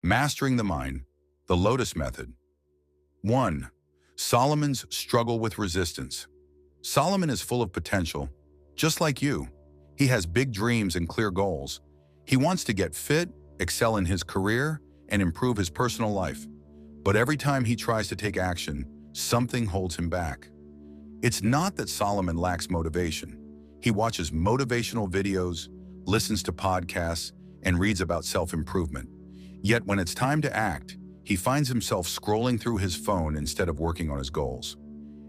Mastering the Mind, the Lotus Method. 1. Solomon's struggle with resistance. Solomon is full of potential, just like you. He has big dreams and clear goals. He wants to get fit, excel in his career, and improve his personal life. But every time he tries to take action, something holds him back. It's not that Solomon lacks motivation. He watches motivational videos, listens to podcasts, and reads about self-improvement. Yet when it's time to act, he finds himself scrolling through his phone instead of working on his goals.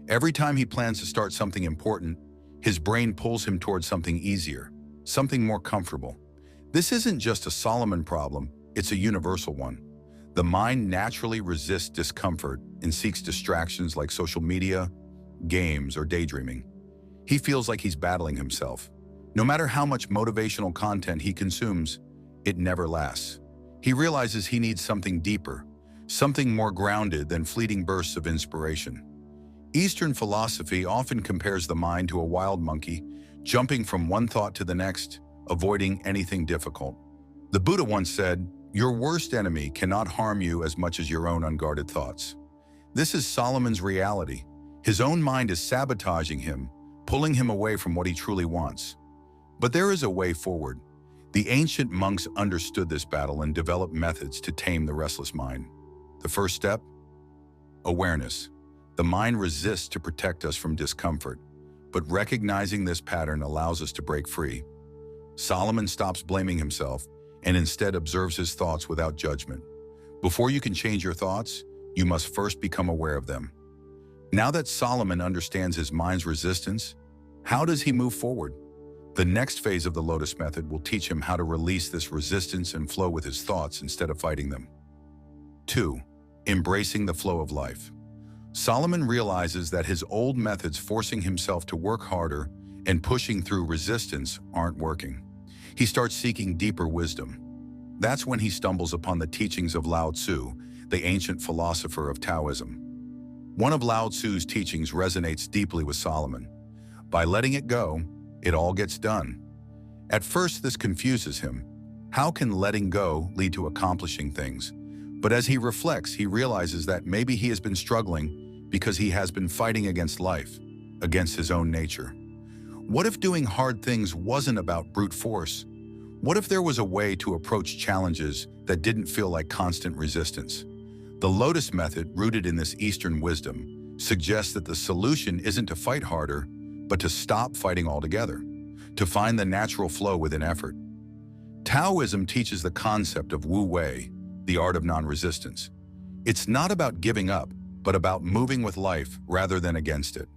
Every time he plans to start something important, his brain pulls him towards something easier, something more comfortable. This isn't just a Solomon problem, it's a universal one. The mind naturally resists discomfort and seeks distractions like social media, games, or daydreaming. He feels like he's battling himself. No matter how much motivational content he consumes, it never lasts. He realizes he needs something deeper, something more grounded than fleeting bursts of inspiration. Eastern philosophy often compares the mind to a wild monkey, jumping from one thought to the next, avoiding anything difficult. The Buddha once said, "Your worst enemy cannot harm you as much as your own unguarded thoughts." This is Solomon's reality. His own mind is sabotaging him, pulling him away from what he truly wants. But there is a way forward. The ancient monks understood this battle and developed methods to tame the restless mind. The first step? Awareness. The mind resists to protect us from discomfort, but recognizing this pattern allows us to break free. Solomon stops blaming himself and instead observes his thoughts without judgment. Before you can change your thoughts, you must first become aware of them. Now that Solomon understands his mind's resistance, how does he move forward? The next phase of the Lotus Method will teach him how to release this resistance and flow with his thoughts instead of fighting them. 2. Embracing the flow of life. Solomon realizes that his old methods forcing himself to work harder and pushing through resistance aren't working. He starts seeking deeper wisdom. That's when he stumbles upon the teachings of Lao Tzu, the ancient philosopher of Taoism. One of Lao Tzu's teachings resonates deeply with Solomon. By letting it go, it all gets done. At first, this confuses him. How can letting go lead to accomplishing things? But as he reflects, he realizes that maybe he has been struggling because he has been fighting against life, against his own nature. What if doing hard things wasn't about brute force? What if there was a way to approach challenges that didn't feel like constant resistance? The Lotus Method, rooted in this Eastern wisdom, suggests that the solution isn't to fight harder, but to stop fighting altogether, to find the natural flow within effort. Taoism teaches the concept of Wu Wei, the art of non-resistance. It's not about giving up, but about moving with life rather than against it.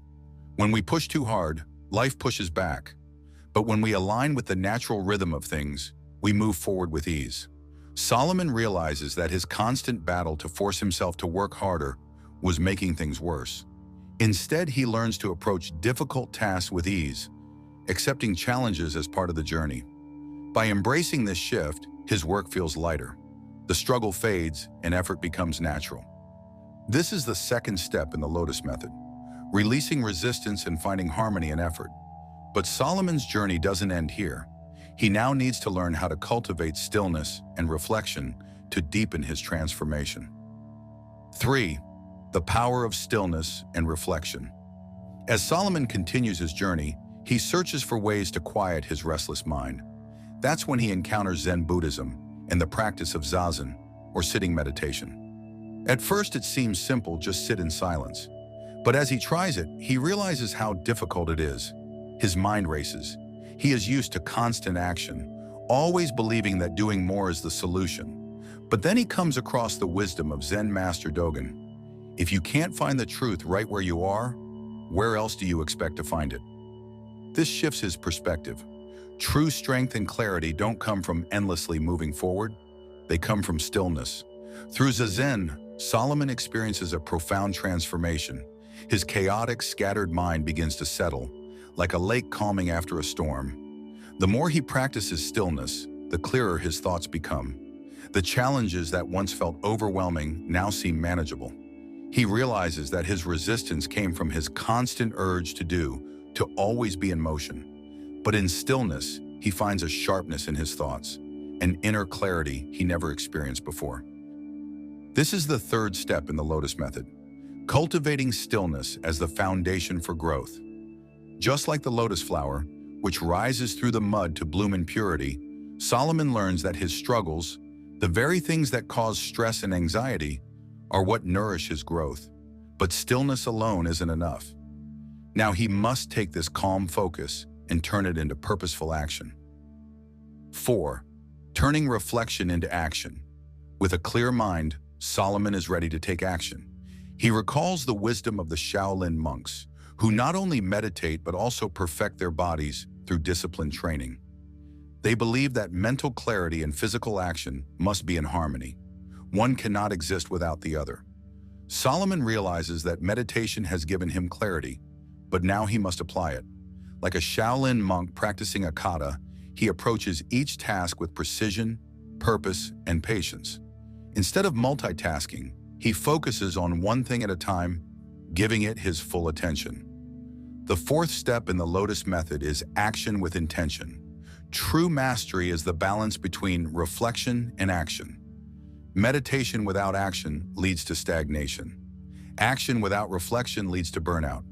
When we push too hard, life pushes back. But when we align with the natural rhythm of things, we move forward with ease. Solomon realizes that his constant battle to force himself to work harder was making things worse. Instead, he learns to approach difficult tasks with ease, accepting challenges as part of the journey. By embracing this shift, his work feels lighter. The struggle fades and effort becomes natural. This is the second step in the Lotus Method, releasing resistance and finding harmony in effort. But Solomon's journey doesn't end here. He now needs to learn how to cultivate stillness and reflection to deepen his transformation. 3. The power of stillness and reflection. As Solomon continues his journey, he searches for ways to quiet his restless mind. That's when he encounters Zen Buddhism and the practice of zazen, or sitting meditation. At first, it seems simple, just sit in silence. But as he tries it, he realizes how difficult it is. His mind races. He is used to constant action, always believing that doing more is the solution. But then he comes across the wisdom of Zen Master Dogen. If you can't find the truth right where you are, where else do you expect to find it? This shifts his perspective. True strength and clarity don't come from endlessly moving forward. They come from stillness. Through Zazen, Solomon experiences a profound transformation. His chaotic, scattered mind begins to settle, like a lake calming after a storm. The more he practices stillness, the clearer his thoughts become. The challenges that once felt overwhelming now seem manageable. He realizes that his resistance came from his constant urge to always be in motion. But in stillness, he finds a sharpness in his thoughts, an inner clarity he never experienced before. This is the third step in the Lotus Method, cultivating stillness as the foundation for growth. Just like the lotus flower, which rises through the mud to bloom in purity, Solomon learns that his struggles, the very things that cause stress and anxiety, are what nourish his growth. But stillness alone isn't enough. Now he must take this calm focus and turn it into purposeful action. 4. Turning reflection into action. With a clear mind, Solomon is ready to take action. He recalls the wisdom of the Shaolin monks, who not only meditate but also perfect their bodies through disciplined training. They believe that mental clarity and physical action must be in harmony. One cannot exist without the other. Solomon realizes that meditation has given him clarity, but now he must apply it. Like a Shaolin monk practicing a kata, he approaches each task with precision, purpose, and patience. Instead of multitasking, he focuses on one thing at a time, giving it his full attention. The fourth step in the Lotus Method is action with intention. True mastery is the balance between reflection and action. Meditation without action leads to stagnation. Action without reflection leads to burnout.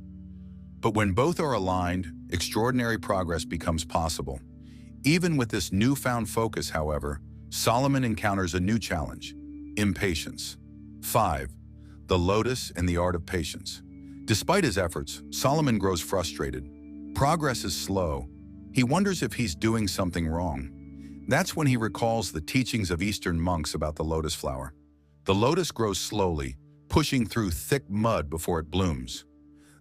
But when both are aligned, extraordinary progress becomes possible. Even with this newfound focus, however, Solomon encounters a new challenge: impatience. 5. The lotus and the art of patience. Despite his efforts, Solomon grows frustrated. Progress is slow. He wonders if he's doing something wrong. That's when he recalls the teachings of Eastern monks about the lotus flower. The lotus grows slowly, pushing through thick mud before it blooms.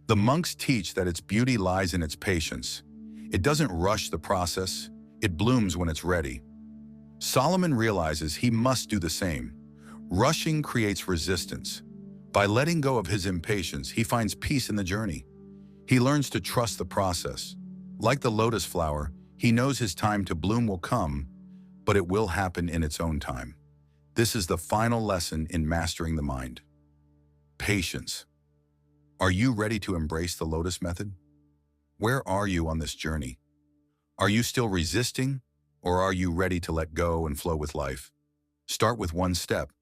The monks teach that its beauty lies in its patience. It doesn't rush the process, it blooms when it's ready. Solomon realizes he must do the same. Rushing creates resistance. By letting go of his impatience, he finds peace in the journey. He learns to trust the process. Like the lotus flower, he knows his time to bloom will come, but it will happen in its own time. This is the final lesson in mastering the mind. Patience. Are you ready to embrace the Lotus Method? Where are you on this journey? Are you still resisting, or are you ready to let go and flow with life? Start with one step,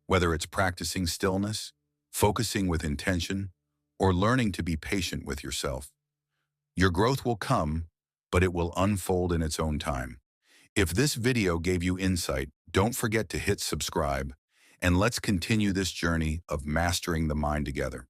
whether it's practicing stillness, focusing with intention, or learning to be patient with yourself. Your growth will come, but it will unfold in its own time. If this video gave you insight, don't forget to hit subscribe, and let's continue this journey of mastering the mind together.